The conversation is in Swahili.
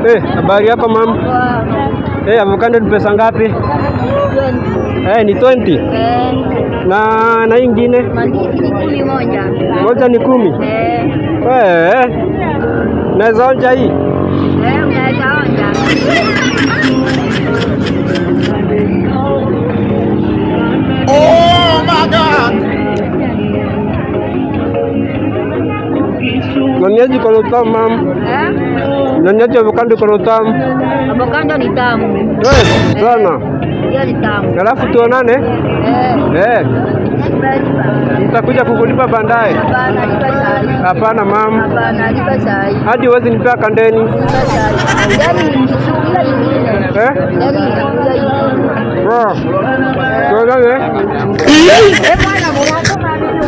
Habari hapa mam. Avocado ni pesa ngapi? 20. Ni 20. Na ingine? Ni moja. Moja ni 10. Naweza onja hii? Unaweza onja. Oh my God. Naniaji kalau tamu mam? Naniaji avocado kalau tamu? Avocado ni tamu. Sana. Hiyo ni tamu. Alafu tuonane? Nitakuja kukulipa baadaye. Hapana, lipa sahi. Hapana mam. Hapana, lipa sahi. Hadi huwezi nipea kandeni? Lipa sahi. Yaani nisukulia ingine. Yaani nisukulia ingine. Tuonane? Bwana, mbona